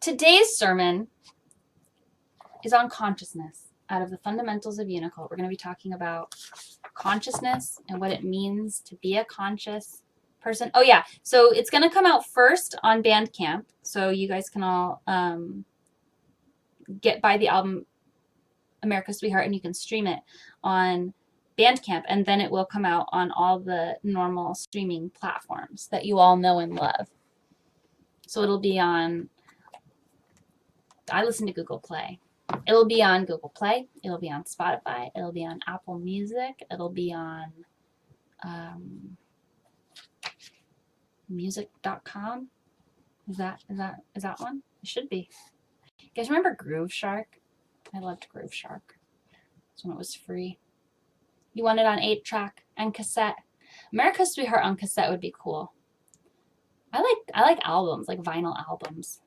Today's sermon is on consciousness. Out of the fundamentals of Unicult, we're going to be talking about consciousness and what it means to be a conscious person. Oh yeah, so it's going to come out first on Bandcamp, so you guys can all buy the album America's Sweetheart, and you can stream it on Bandcamp, and then it will come out on all the normal streaming platforms that you all know and love. So it'll be on, I listen to Google Play. It'll be on Google Play. It'll be on Spotify. It'll be on Apple Music. It'll be on music.com. Is that one? It should be. You guys remember Groove Shark? I loved Groove Shark. That's when it was free. You want it on 8-track and cassette. America's Sweetheart on cassette would be cool. I like albums, like vinyl albums.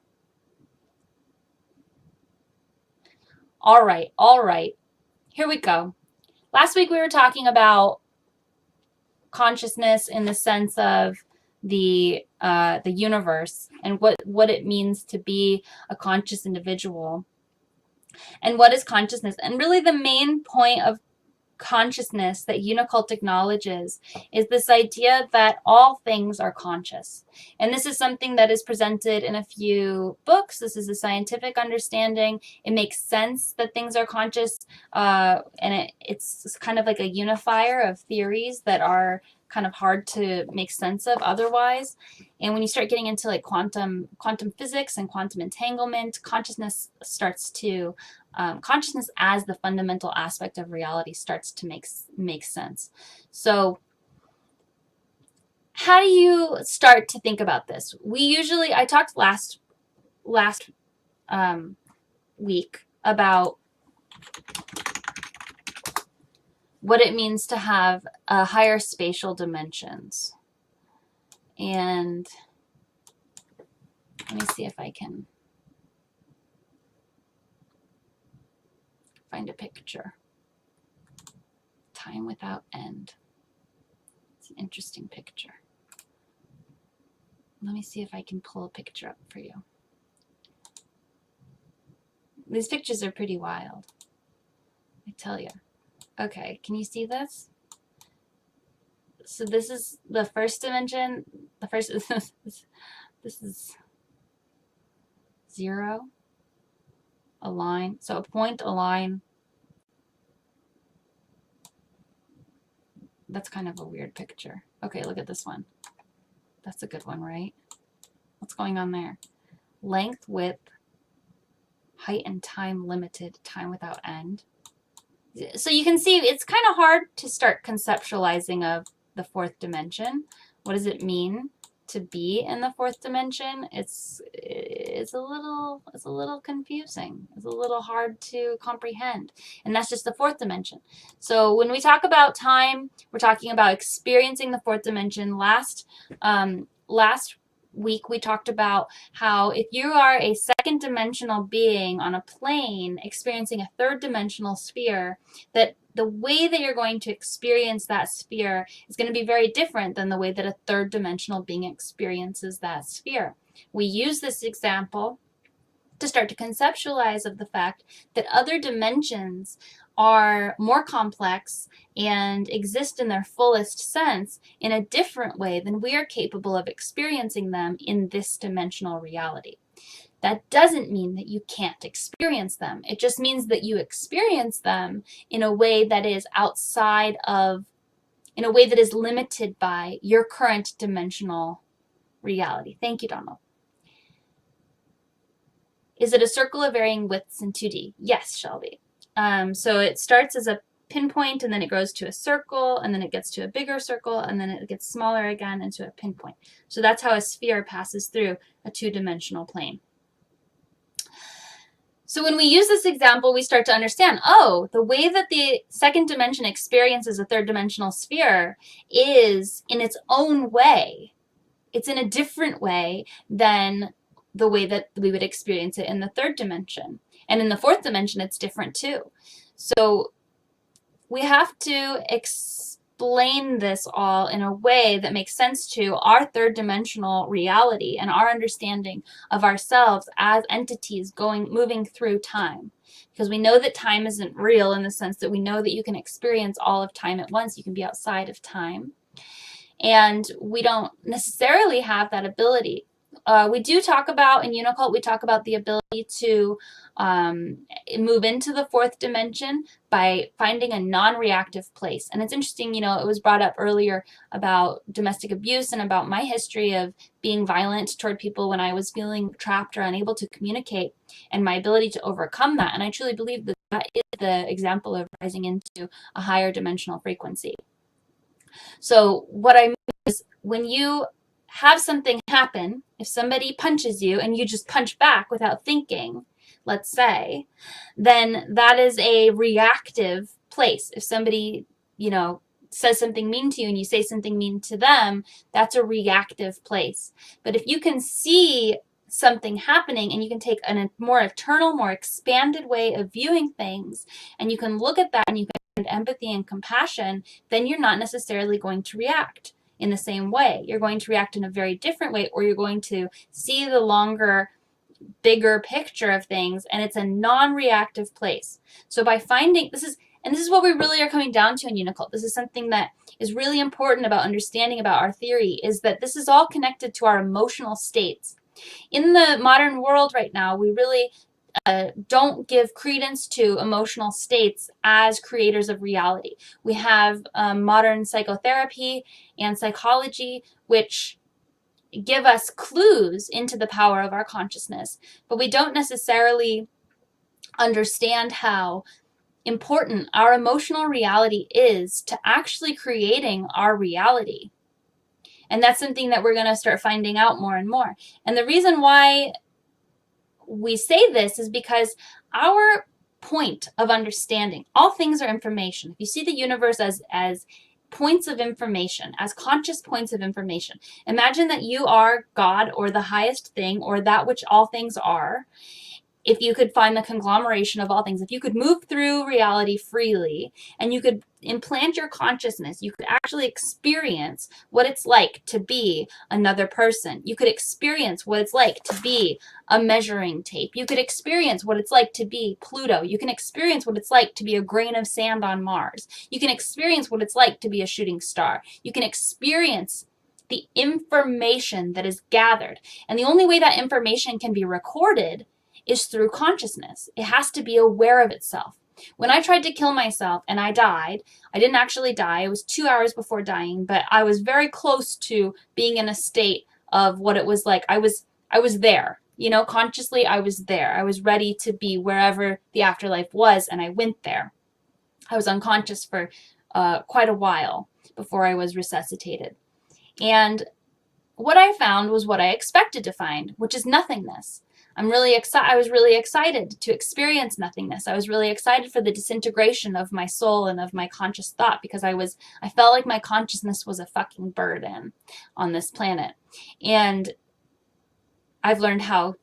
All right. Here we go. Last week we were talking about consciousness in the sense of the universe and what it means to be a conscious individual. And what is consciousness? And really the main point of consciousness that Unicult acknowledges is this idea that all things are conscious. And this is something that is presented in a few books. This is a scientific understanding. It makes sense that things are conscious, and it's kind of like a unifier of theories that are kind of hard to make sense of otherwise. And when you start getting into like quantum physics and quantum entanglement, consciousness as the fundamental aspect of reality starts to make sense. So how do you start to think about this? I talked last week about what it means to have higher spatial dimensions. And let me see if I can find a picture. Time without end. It's an interesting picture. Let me see if I can pull a picture up for you. These pictures are pretty wild, I tell you. Okay, can you see this? So this is the first dimension. The first this is 0, a line. So a point, a line. That's kind of a weird picture. Okay, look at this one. That's a good one, right? What's going on there? Length, width, height and time limited, time without end. So you can see it's kind of hard to start conceptualizing of the fourth dimension. What does it mean to be in the fourth dimension? It's a little confusing. It's a little hard to comprehend. And that's just the fourth dimension. So when we talk about time, we're talking about experiencing the fourth dimension. Last week we talked about how if you are a second dimensional being on a plane experiencing a third dimensional sphere, that the way that you're going to experience that sphere is going to be very different than the way that a third dimensional being experiences that sphere. We use this example to start to conceptualize of the fact that other dimensions are more complex and exist in their fullest sense in a different way than we are capable of experiencing them in this dimensional reality. That doesn't mean that you can't experience them. It just means that you experience them in a way that is in a way that is limited by your current dimensional reality. Thank you, Donald. Is it a circle of varying widths in 2D? Yes, Shelby. So it starts as a pinpoint, and then it goes to a circle, and then it gets to a bigger circle, and then it gets smaller again into a pinpoint. So that's how a sphere passes through a two-dimensional plane. So when we use this example, we start to understand, oh, the way that the second dimension experiences a third-dimensional sphere is in its own way. It's in a different way than the way that we would experience it in the third dimension. And in the fourth dimension, it's different too. So we have to explain this all in a way that makes sense to our third dimensional reality and our understanding of ourselves as entities moving through time. Because we know that time isn't real in the sense that we know that you can experience all of time at once. You can be outside of time. And we don't necessarily have that ability. We do talk about, in Unicult, we talk about the ability to move into the fourth dimension by finding a non-reactive place. And it's interesting, it was brought up earlier about domestic abuse and about my history of being violent toward people when I was feeling trapped or unable to communicate, and my ability to overcome that. And I truly believe that that is the example of rising into a higher dimensional frequency. So what I mean is, when you have something happen, if somebody punches you and you just punch back without thinking, let's say, then that is a reactive place. If somebody, says something mean to you and you say something mean to them, that's a reactive place. But if you can see something happening and you can take a more eternal, more expanded way of viewing things, and you can look at that and you can have empathy and compassion, then you're not necessarily going to react in the same way. You're going to react in a very different way, or you're going to see the longer, bigger picture of things, and it's a non-reactive place. So by finding, this is what we really are coming down to in Unicult. This is something that is really important about understanding about our theory, is that this is all connected to our emotional states. In the modern world right now, we really don't give credence to emotional states as creators of reality. We have modern psychotherapy and psychology, which give us clues into the power of our consciousness, but we don't necessarily understand how important our emotional reality is to actually creating our reality. And that's something that we're going to start finding out more and more. And the reason why we say this is because our point of understanding, all things are information. If you see the universe as points of information, as conscious points of information, imagine that you are God, or the highest thing, or that which all things are. If you could find the conglomeration of all things, if you could move through reality freely and you could implant your consciousness, you could actually experience what it's like to be another person. You could experience what it's like to be a measuring tape. You could experience what it's like to be Pluto. You can experience what it's like to be a grain of sand on Mars. You can experience what it's like to be a shooting star. You can experience the information that is gathered. And the only way that information can be recorded is through consciousness. It has to be aware of itself. When I tried to kill myself and I died, I didn't actually die. It was 2 hours before dying, but I was very close to being in a state of what it was like. I was there, consciously I was there. I was ready to be wherever the afterlife was, and I went there. I was unconscious for quite a while before I was resuscitated. And what I found was what I expected to find, which is nothingness. I was really excited to experience nothingness. I was really excited for the disintegration of my soul and of my conscious thought, because I felt like my consciousness was a fucking burden on this planet. And I've learned how,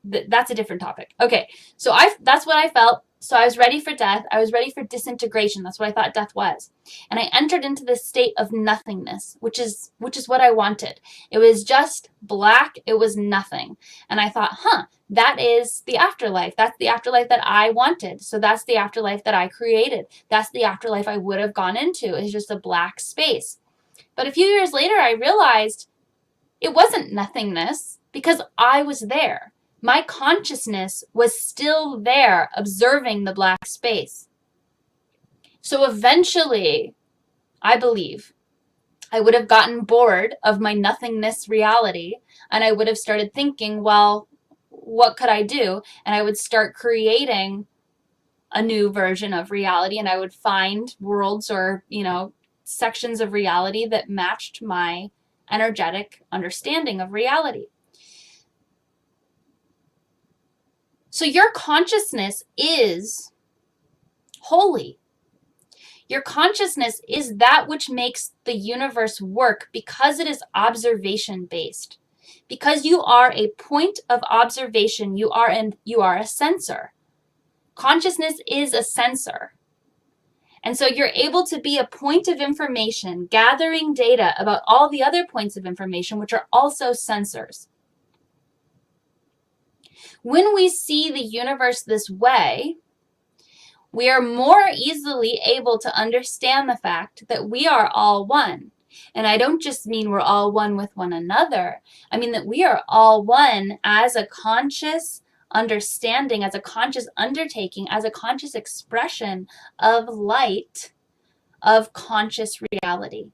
that's a different topic. Okay, so that's what I felt. So I was ready for death. I was ready for disintegration. That's what I thought death was. And I entered into this state of nothingness, which is what I wanted. It was just black. It was nothing. And I thought, that is the afterlife. That's the afterlife that I wanted. So that's the afterlife that I created. That's the afterlife I would have gone into. It's just a black space. But a few years later, I realized it wasn't nothingness, because I was there. My consciousness was still there, observing the black space. So eventually, I believe, I would have gotten bored of my nothingness reality, and I would have started thinking, well, what could I do? And I would start creating a new version of reality, and I would find worlds or, sections of reality that matched my energetic understanding of reality. So your consciousness is holy. Your consciousness is that which makes the universe work, because it is observation-based. Because you are a point of observation, you are a sensor. Consciousness is a sensor. And so you're able to be a point of information, gathering data about all the other points of information, which are also sensors. When we see the universe this way, we are more easily able to understand the fact that we are all one. And I don't just mean we're all one with one another. I mean that we are all one as a conscious understanding, as a conscious undertaking, as a conscious expression of light, of conscious reality.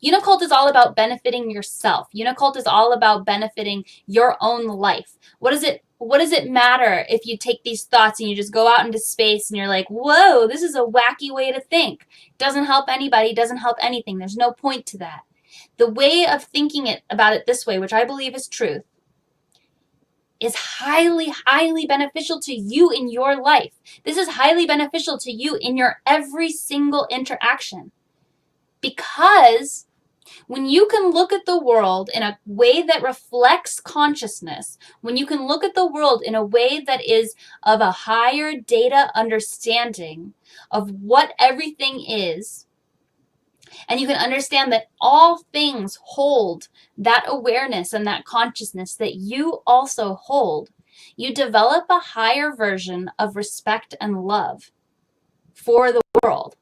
Unicult is all about benefiting yourself. Unicult is all about benefiting your own life. What does it matter if you take these thoughts and you just go out into space and you're like, whoa, this is a wacky way to think. Doesn't help anybody, doesn't help anything. There's no point to that. The way of thinking about it this way, which I believe is truth, is highly, highly beneficial to you in your life. This is highly beneficial to you in your every single interaction. Because when you can look at the world in a way that reflects consciousness, when you can look at the world in a way that is of a higher data understanding of what everything is, and you can understand that all things hold that awareness and that consciousness that you also hold, you develop a higher version of respect and love for the world.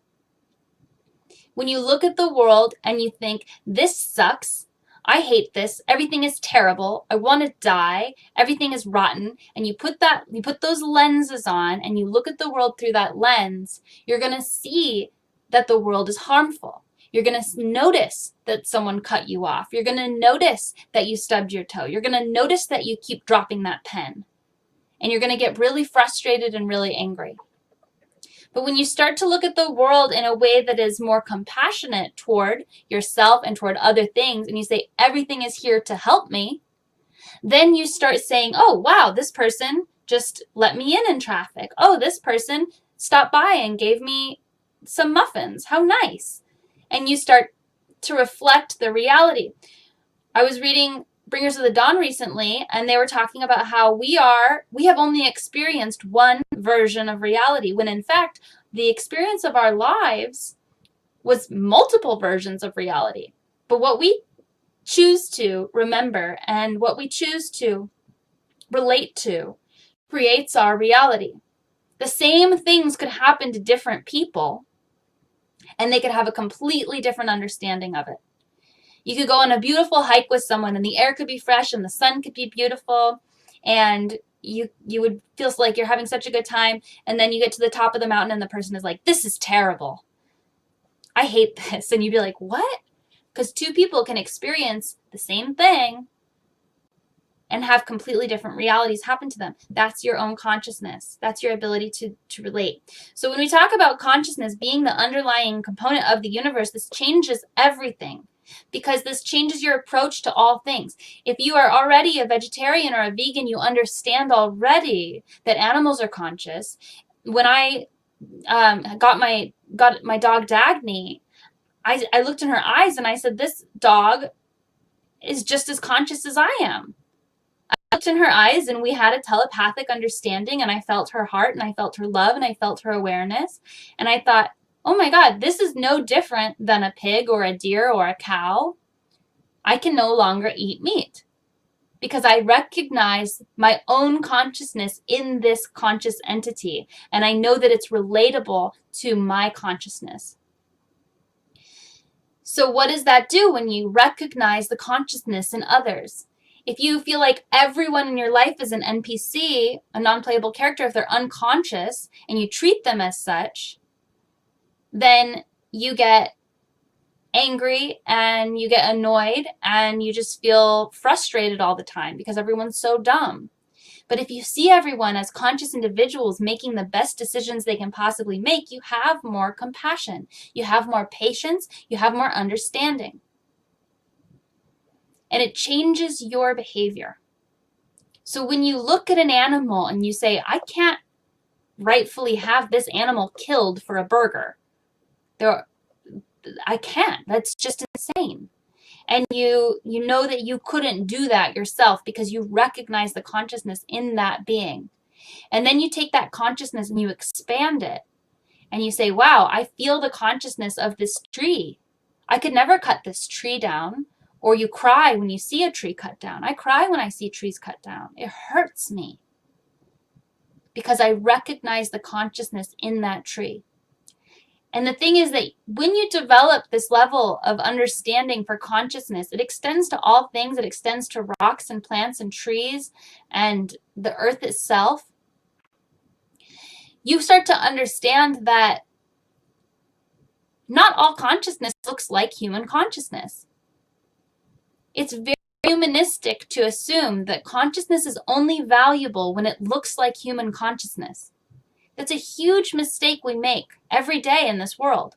When you look at the world and you think, this sucks, I hate this, everything is terrible, I want to die, everything is rotten, and you put those lenses on and you look at the world through that lens, you're going to see that the world is harmful. You're going to notice that someone cut you off. You're going to notice that you stubbed your toe. You're going to notice that you keep dropping that pen. And you're going to get really frustrated and really angry. But when you start to look at the world in a way that is more compassionate toward yourself and toward other things, and you say, everything is here to help me, then you start saying, oh, wow, this person just let me in traffic. Oh, this person stopped by and gave me some muffins. How nice. And you start to reflect the reality. I was reading Bringers of the Dawn recently, and they were talking about how we have only experienced one version of reality, when in fact, the experience of our lives was multiple versions of reality. But what we choose to remember and what we choose to relate to creates our reality. The same things could happen to different people, and they could have a completely different understanding of it. You could go on a beautiful hike with someone and the air could be fresh and the sun could be beautiful and you would feel like you're having such a good time, and then you get to the top of the mountain and the person is like, this is terrible. I hate this. And you'd be like, what? Because two people can experience the same thing and have completely different realities happen to them. That's your own consciousness. That's your ability to relate. So when we talk about consciousness being the underlying component of the universe, this changes everything, because this changes your approach to all things. If you are already a vegetarian or a vegan, you understand already that animals are conscious. When I got my dog Dagny, I looked in her eyes and I said, this dog is just as conscious as I am. I looked in her eyes and we had a telepathic understanding, and I felt her heart and I felt her love and I felt her awareness. And I thought, oh my God, this is no different than a pig or a deer or a cow. I can no longer eat meat because I recognize my own consciousness in this conscious entity, and I know that it's relatable to my consciousness. So what does that do when you recognize the consciousness in others? If you feel like everyone in your life is an NPC, a non-playable character, if they're unconscious and you treat them as such, then you get angry and you get annoyed and you just feel frustrated all the time because everyone's so dumb. But if you see everyone as conscious individuals making the best decisions they can possibly make, you have more compassion, you have more patience, you have more understanding. And it changes your behavior. So when you look at an animal and you say, I can't rightfully have this animal killed for a burger. I can't. That's just insane. And you know that you couldn't do that yourself because you recognize the consciousness in that being. And then you take that consciousness and you expand it. and you say, wow, I feel the consciousness of this tree. I could never cut this tree down. Or you cry when you see a tree cut down. I cry when I see trees cut down. It hurts me because I recognize the consciousness in that tree. And the thing is that when you develop this level of understanding for consciousness, it extends to all things. It extends to rocks and plants and trees and the earth itself. You start to understand that not all consciousness looks like human consciousness. It's very humanistic to assume that consciousness is only valuable when it looks like human consciousness. That's a huge mistake we make every day in this world.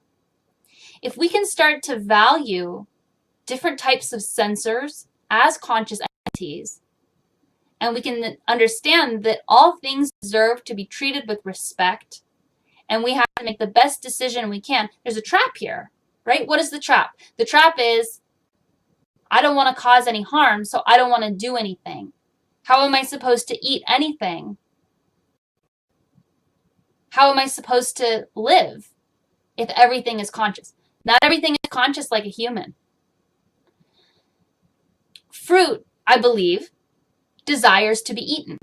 If we can start to value different types of sensors as conscious entities, and we can understand that all things deserve to be treated with respect, and we have to make the best decision we can. There's a trap here, right? What is the trap? The trap is, I don't want to cause any harm, so I don't want to do anything. How am I supposed to eat anything? How am I supposed to live if everything is conscious? Not everything is conscious like a human. Fruit, I believe, desires to be eaten.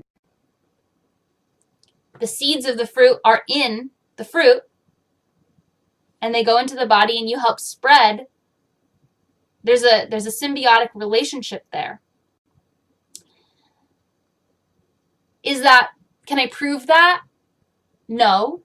The seeds of the fruit are in the fruit, and they go into the body, and you help spread. There's a symbiotic relationship there. Can I prove that? No.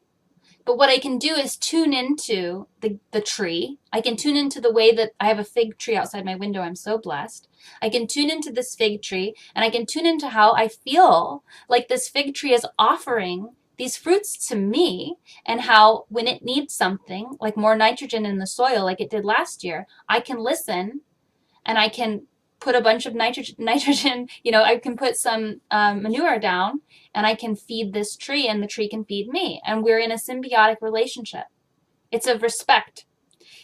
But what I can do is tune into the tree. I can tune into the way that I have a fig tree outside my window. I'm so blessed. I can tune into this fig tree, and I can tune into how I feel like this fig tree is offering these fruits to me, and how when it needs something, like more nitrogen in the soil like it did last year, I can listen, and I can put a bunch of nitrogen, I can put some manure down, and I can feed this tree, and the tree can feed me. And we're in a symbiotic relationship. It's of respect.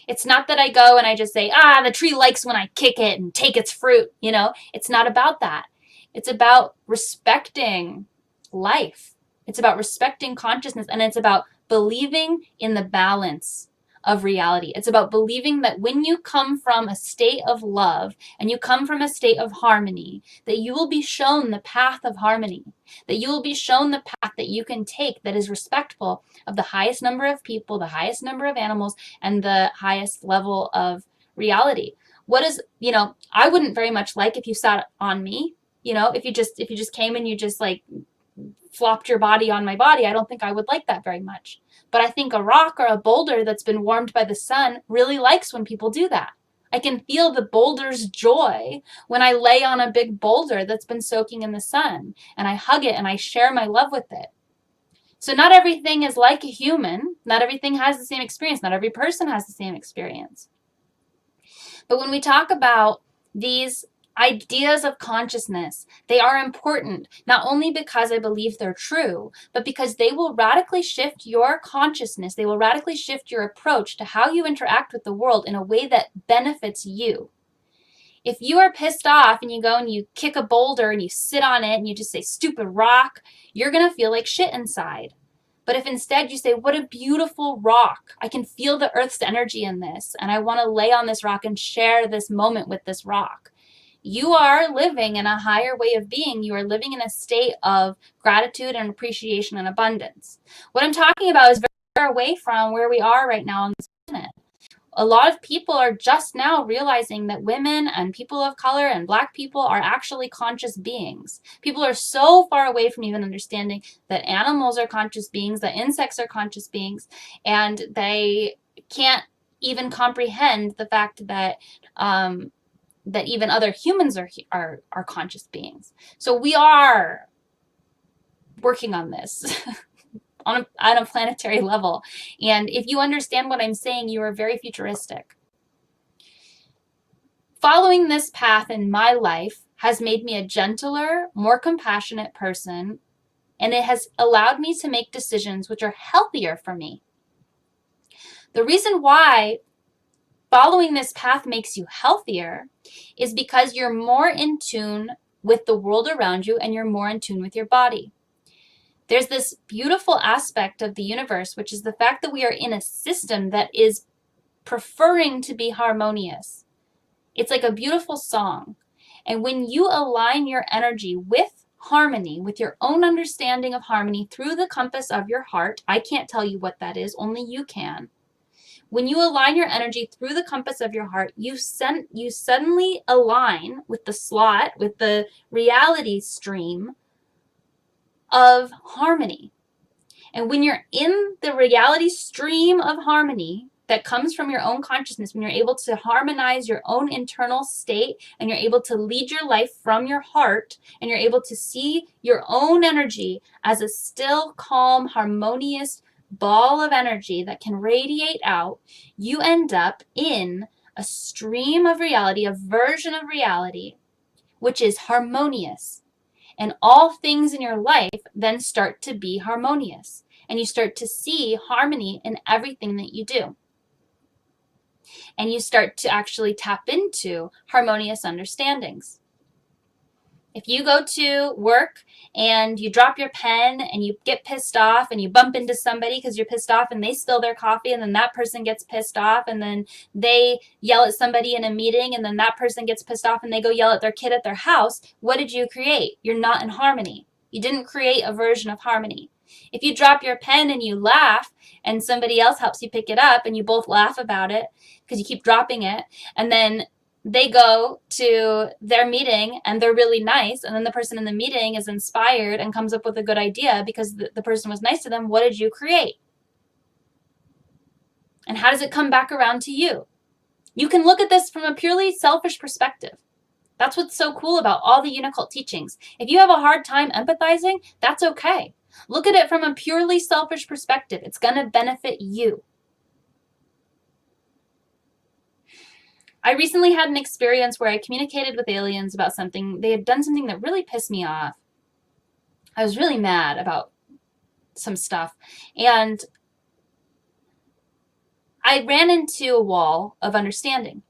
It's not that I go and I just say, the tree likes when I kick it and take its fruit. It's not about that. It's about respecting life. It's about respecting consciousness, and it's about believing in the balance of reality. It's about believing that when you come from a state of love and you come from a state of harmony, that you will be shown the path of harmony, that you will be shown the path that you can take that is respectful of the highest number of people, the highest number of animals, and the highest level of reality. I wouldn't very much like if you sat on me, if you just came and you just like flopped your body on my body. I don't think I would like that very much. But I think a rock or a boulder that's been warmed by the sun really likes when people do that. I can feel the boulder's joy when I lay on a big boulder that's been soaking in the sun, and I hug it and I share my love with it. So not everything is like a human. Not everything has the same experience. Not every person has the same experience. But when we talk about these ideas of consciousness, they are important, not only because I believe they're true, but because they will radically shift your consciousness. They will radically shift your approach to how you interact with the world in a way that benefits you. If you are pissed off and you go and you kick a boulder and you sit on it and you just say, stupid rock, you're going to feel like shit inside. But if instead you say, what a beautiful rock, I can feel the earth's energy in this, and I want to lay on this rock and share this moment with this rock, you are living in a higher way of being. You are living in a state of gratitude and appreciation and abundance. What I'm talking about is very far away from where we are right now on this planet. A lot of people are just now realizing that women and people of color and Black people are actually conscious beings. People are so far away from even understanding that animals are conscious beings, that insects are conscious beings, and they can't even comprehend the fact that that even other humans are conscious beings. So we are working on this on a planetary level. And if you understand what I'm saying, you are very futuristic. Following this path in my life has made me a gentler, more compassionate person, and it has allowed me to make decisions which are healthier for me. The reason why following this path makes you healthier is because you're more in tune with the world around you, and you're more in tune with your body. There's this beautiful aspect of the universe, which is the fact that we are in a system that is preferring to be harmonious. It's like a beautiful song. And when you align your energy with harmony, with your own understanding of harmony through the compass of your heart, I can't tell you what that is, only you can. When you align your energy through the compass of your heart, you suddenly align with the slot, with the reality stream of harmony. And when you're in the reality stream of harmony that comes from your own consciousness, when you're able to harmonize your own internal state and you're able to lead your life from your heart and you're able to see your own energy as a still, calm, harmonious ball of energy that can radiate out, you end up in a stream of reality, a version of reality, which is harmonious. And all things in your life then start to be harmonious. And you start to see harmony in everything that you do. And you start to actually tap into harmonious understandings. If you go to work and you drop your pen and you get pissed off and you bump into somebody because you're pissed off and they spill their coffee and then that person gets pissed off and then they yell at somebody in a meeting and then that person gets pissed off and they go yell at their kid at their house, what did you create? You're not in harmony. You didn't create a version of harmony. If you drop your pen and you laugh and somebody else helps you pick it up and you both laugh about it because you keep dropping it, and then they go to their meeting and they're really nice, and then the person in the meeting is inspired and comes up with a good idea because the person was nice to them, what did you create? And how does it come back around to you? You can look at this from a purely selfish perspective. That's what's so cool about all the Unicult teachings. If you have a hard time empathizing, that's okay. Look at it from a purely selfish perspective. It's going to benefit you. I recently had an experience where I communicated with aliens about something. They had done something that really pissed me off. I was really mad about some stuff. And I ran into a wall of understanding.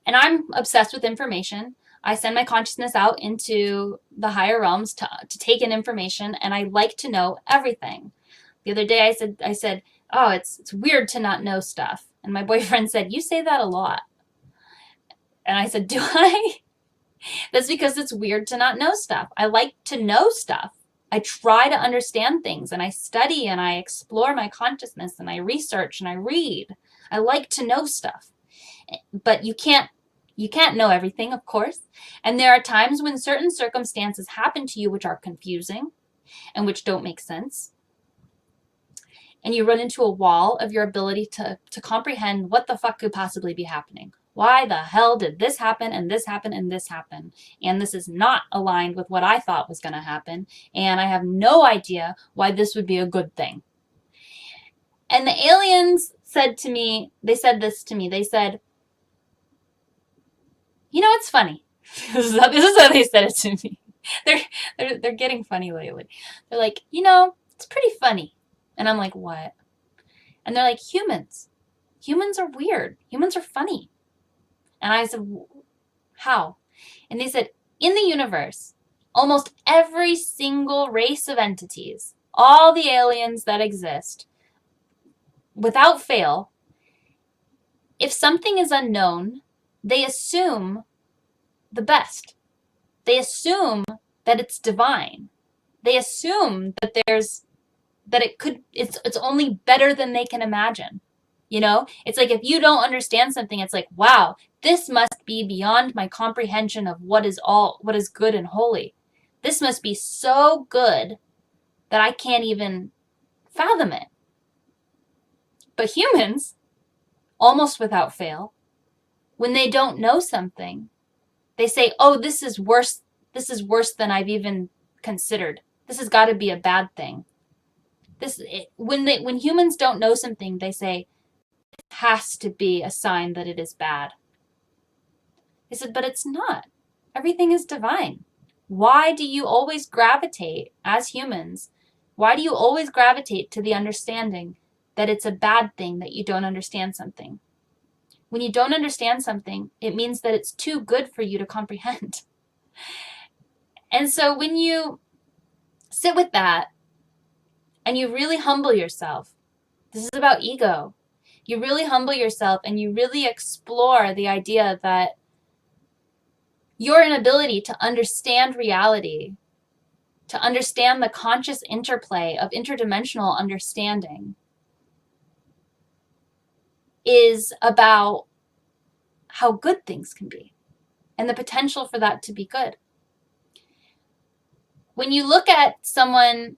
And I'm obsessed with information. I send my consciousness out into the higher realms to take in information, and I like to know everything. The other day I said, oh, it's weird to not know stuff. And my boyfriend said, you say that a lot. And I said, do I? That's because it's weird to not know stuff. I like to know stuff. I try to understand things, and I study and I explore my consciousness and I research and I read. I like to know stuff. But you can't know everything, of course. And there are times when certain circumstances happen to you which are confusing and which don't make sense. And you run into a wall of your ability to comprehend what the fuck could possibly be happening. Why the hell did this happen and this happen and this happen? And this is not aligned with what I thought was going to happen. And I have no idea why this would be a good thing. And the aliens said to me, they said this to me. They said, you know, it's funny. This is how they said it to me. They're getting funny lately. They're like, you know, it's pretty funny. And I'm like, what? And they're like, humans are weird. Humans are funny. And I said, how? And they said, in the universe, almost every single race of entities, all the aliens that exist, without fail, if something is unknown, they assume the best. They assume that it's divine. They assume that it's only better than they can imagine. You know, it's like if you don't understand something, it's like, wow, this must be beyond my comprehension of what is good and holy. This must be so good that I can't even fathom it. But humans, almost without fail, when they don't know something, they say, oh, this is worse than I've even considered. This has got to be a bad thing. When humans don't know something, they say, it has to be a sign that it is bad. They said, but it's not. Everything is divine. Why do you always gravitate, as humans, why do you always gravitate to the understanding that it's a bad thing that you don't understand something? When you don't understand something, it means that it's too good for you to comprehend. And so when you sit with that and you really humble yourself. This is about ego. You really humble yourself and you really explore the idea that your inability to understand reality, to understand the conscious interplay of interdimensional understanding, is about how good things can be and the potential for that to be good. When you look at someone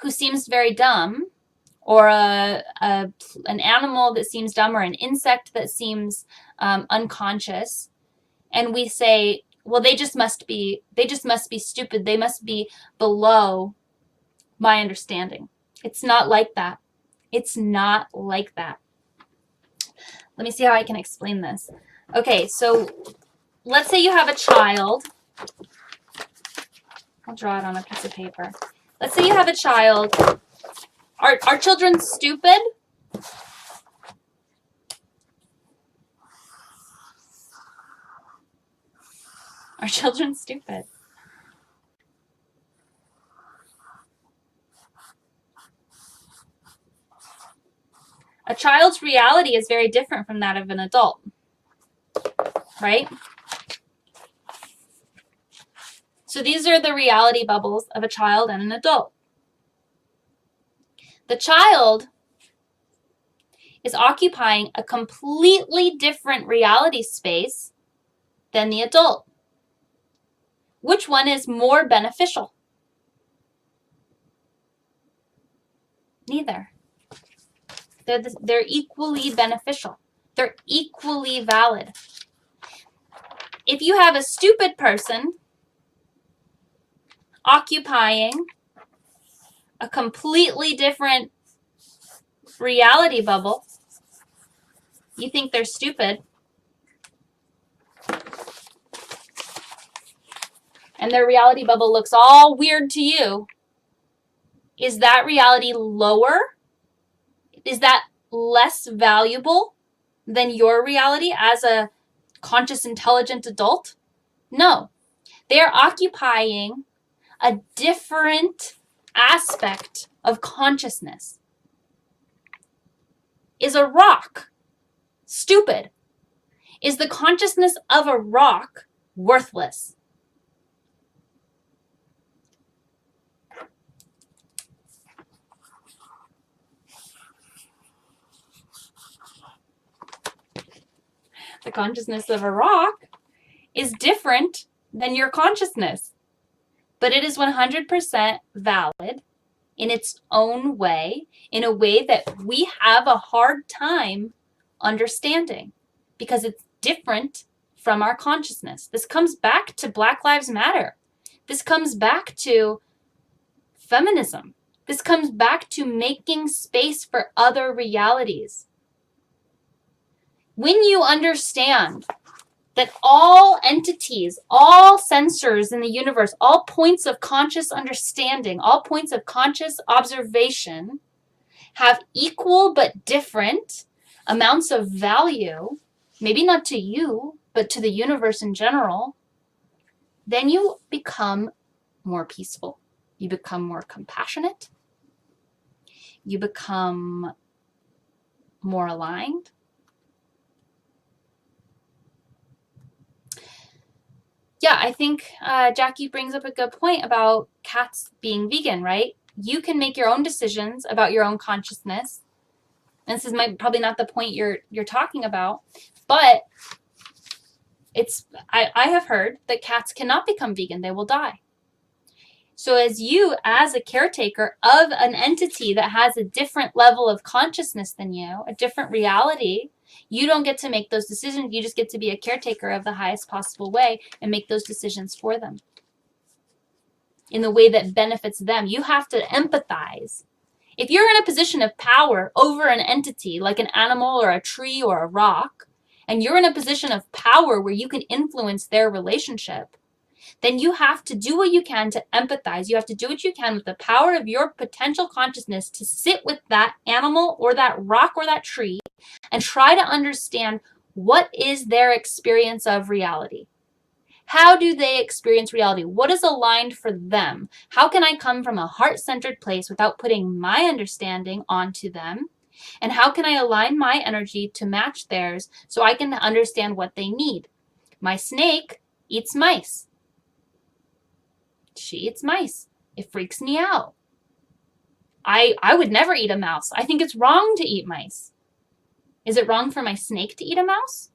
who seems very dumb, or an animal that seems dumb, or an insect that seems unconscious, and we say, well, they just must be stupid. They must be below my understanding. It's not like that. It's not like that. Let me see how I can explain this. Okay, so let's say you have a child. I'll draw it on a piece of paper. Let's say you have a child. Are children stupid? Are children stupid? A child's reality is very different from that of an adult, right? So these are the reality bubbles of a child and an adult. The child is occupying a completely different reality space than the adult. Which one is more beneficial? Neither. They're equally beneficial. They're equally valid. If you have a stupid person occupying a completely different reality bubble, you think they're stupid, and their reality bubble looks all weird to you, is that reality lower? Is that less valuable than your reality as a conscious, intelligent adult? No. They are occupying a different aspect of consciousness. Is a rock stupid? Is the consciousness of a rock worthless? The consciousness of a rock is different than your consciousness, but it is 100% valid in its own way, in a way that we have a hard time understanding because it's different from our consciousness. This comes back to Black Lives Matter. This comes back to feminism. This comes back to making space for other realities. When you understand that all entities, all sensors in the universe, all points of conscious understanding, all points of conscious observation have equal but different amounts of value, maybe not to you, but to the universe in general, then you become more peaceful. You become more compassionate. You become more aligned. Yeah, I think Jackie brings up a good point about cats being vegan, right? You can make your own decisions about your own consciousness. And this is probably not the point you're talking about, but I have heard that cats cannot become vegan. They will die. So as a caretaker of an entity that has a different level of consciousness than you, a different reality, you don't get to make those decisions. You just get to be a caretaker of the highest possible way and make those decisions for them in the way that benefits them. You have to empathize. If you're in a position of power over an entity like an animal or a tree or a rock, and you're in a position of power where you can influence their relationship, then you have to do what you can to empathize. You have to do what you can with the power of your potential consciousness to sit with that animal or that rock or that tree and try to understand what is their experience of reality. How do they experience reality? What is aligned for them? How can I come from a heart-centered place without putting my understanding onto them? And how can I align my energy to match theirs so I can understand what they need? My snake eats mice. She eats mice. It freaks me out. I would never eat a mouse. I think it's wrong to eat mice. Is it wrong for my snake to eat a mouse?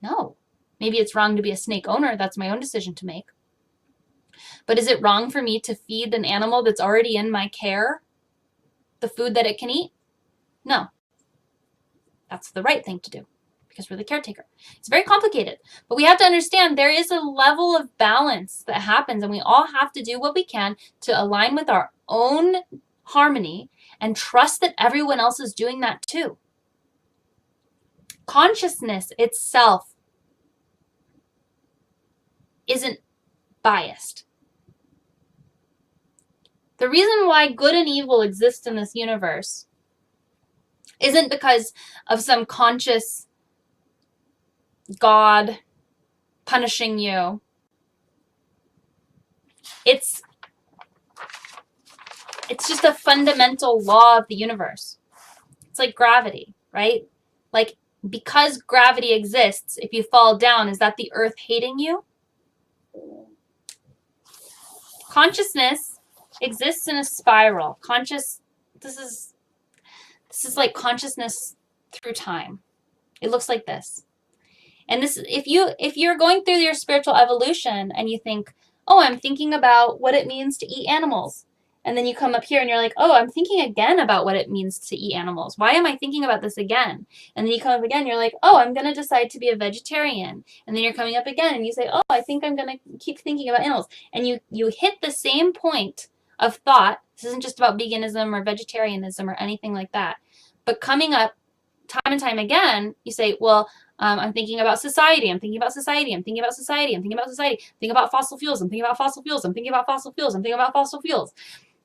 No. Maybe it's wrong to be a snake owner. That's my own decision to make. But is it wrong for me to feed an animal that's already in my care the food that it can eat? No. That's the right thing to do because we're the caretaker. It's very complicated, but we have to understand there is a level of balance that happens, and we all have to do what we can to align with our own harmony and trust that everyone else is doing that too. Consciousness itself isn't biased. The reason why good and evil exist in this universe isn't because of some conscious God punishing you. It's just a fundamental law of the universe. It's like gravity, right? Like, because gravity exists, if you fall down, is that the earth hating you? Consciousness exists in a spiral. This is like consciousness through time. It looks like this. And this, if you're going through your spiritual evolution and you think, oh, I'm thinking about what it means to eat animals. And then you come up here and you're like, oh, I'm thinking again about what it means to eat animals. Why am I thinking about this again? And then you come up again, you're like, oh, I'm going to decide to be a vegetarian. And then you're coming up again and you say, oh, I think I'm going to keep thinking about animals. And you hit the same point of thought. This isn't just about veganism or vegetarianism or anything like that. But coming up time and time again, you say, well, I'm thinking about society. I'm thinking about society. I'm thinking about society. I'm thinking about society. I'm thinking about fossil fuels. I'm thinking about fossil fuels. I'm thinking about fossil fuels. I'm thinking about fossil fuels.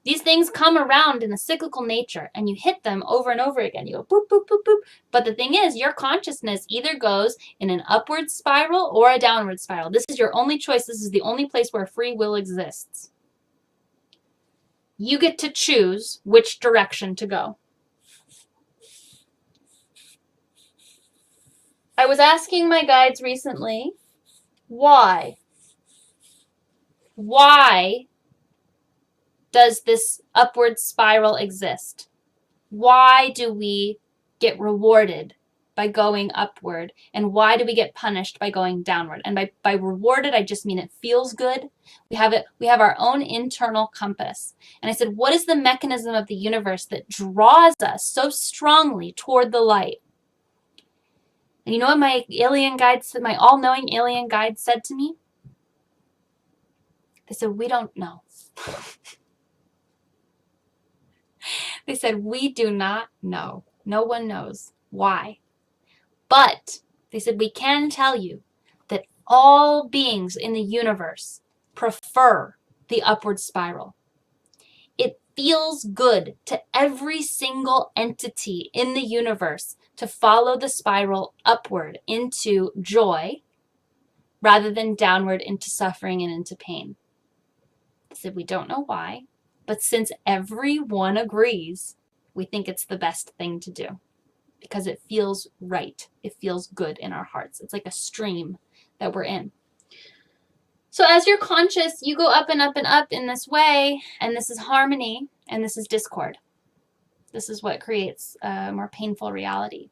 These things come around in a cyclical nature, and you hit them over and over again. You go boop, boop, boop, boop. But the thing is, your consciousness either goes in an upward spiral or a downward spiral. This is your only choice. This is the only place where free will exists. You get to choose which direction to go. I was asking my guides recently, why? Why does this upward spiral exist? Why do we get rewarded by going upward? And why do we get punished by going downward? And by rewarded, I just mean it feels good. We have our own internal compass. And I said, what is the mechanism of the universe that draws us so strongly toward the light? And you know what my alien guide said, my all-knowing alien guide said to me? They said, we don't know. They said, we do not know. No one knows why. But they said, we can tell you that all beings in the universe prefer the upward spiral. It feels good to every single entity in the universe to follow the spiral upward into joy rather than downward into suffering and into pain. They said, we don't know why, but since everyone agrees, we think it's the best thing to do because it feels right. It feels good in our hearts. It's like a stream that we're in. So as you're conscious, you go up and up and up in this way, and this is harmony, and this is discord. This is what creates a more painful reality.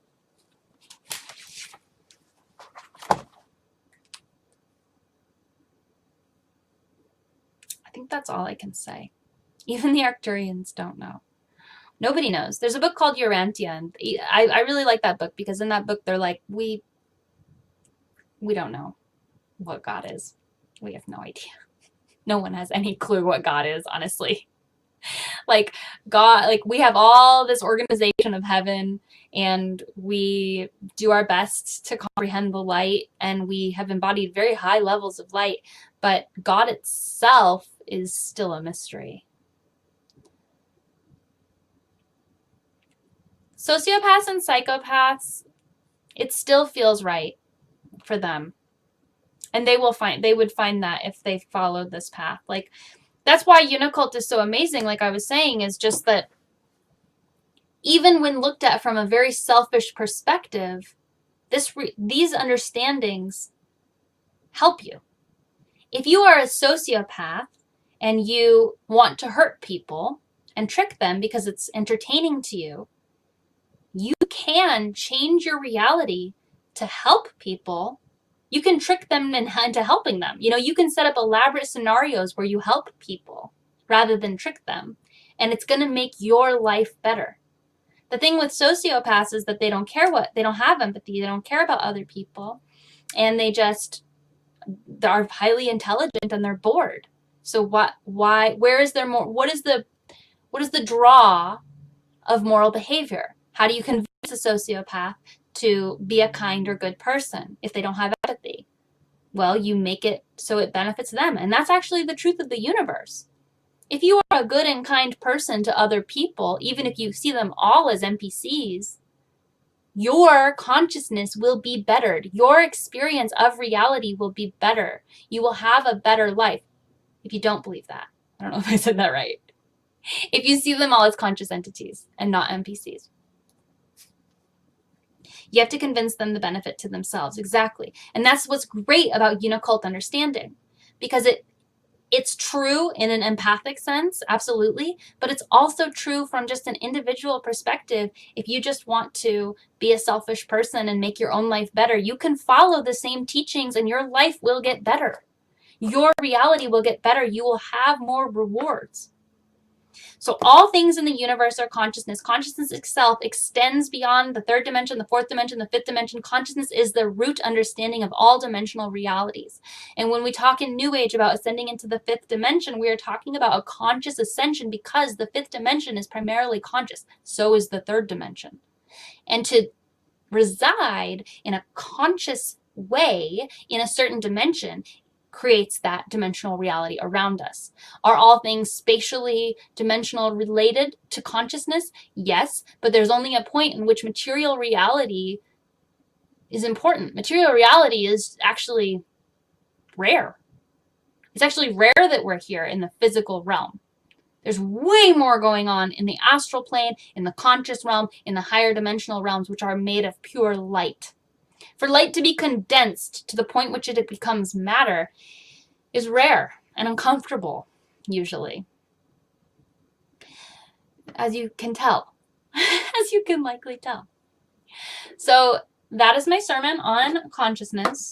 I think that's all I can say. Even the Arcturians don't know. Nobody knows. There's a book called Urantia, and I really like that book because in that book they're like, we don't know what God is. We have no idea. No one has any clue what God is, honestly. Like God, like we have all this organization of heaven and we do our best to comprehend the light and we have embodied very high levels of light, but God itself is still a mystery. Sociopaths and psychopaths, it still feels right for them. And they would find that if they followed this path. Like, that's why Unicult is so amazing, like I was saying, is just that even when looked at from a very selfish perspective, these understandings help you. If you are a sociopath and you want to hurt people and trick them because it's entertaining to you, you can change your reality to help people. You can trick them into helping them. You know, you can set up elaborate scenarios where you help people rather than trick them. And it's going to make your life better. The thing with sociopaths is that they don't have empathy. They don't care about other people. And they are highly intelligent and they're bored. So where is there more? What is the draw of moral behavior? How do you convince a sociopath to be a kind or good person if they don't have empathy? Well, you make it so it benefits them. And that's actually the truth of the universe. If you are a good and kind person to other people, even if you see them all as NPCs, your consciousness will be bettered. Your experience of reality will be better. You will have a better life. If you don't believe that. I don't know if I said that right. If you see them all as conscious entities and not NPCs. You have to convince them the benefit to themselves. Exactly. And that's what's great about Unicult understanding. Because it's true in an empathic sense, absolutely, but it's also true from just an individual perspective. If you just want to be a selfish person and make your own life better, you can follow the same teachings and your life will get better. Your reality will get better. You will have more rewards. So all things in the universe are consciousness. Consciousness itself extends beyond the third dimension, the fourth dimension, the fifth dimension. Consciousness is the root understanding of all dimensional realities. And when we talk in New Age about ascending into the fifth dimension, we are talking about a conscious ascension because the fifth dimension is primarily conscious. So is the third dimension. And to reside in a conscious way in a certain dimension creates that dimensional reality around us. Are all things spatially dimensional related to consciousness? Yes, but there's only a point in which material reality is important. Material reality is actually rare. It's actually rare that we're here in the physical realm. There's way more going on in the astral plane, in the conscious realm, in the higher dimensional realms, which are made of pure light. For light to be condensed to the point which it becomes matter is rare and uncomfortable, usually. As you can tell. As you can likely tell. So that is my sermon on consciousness.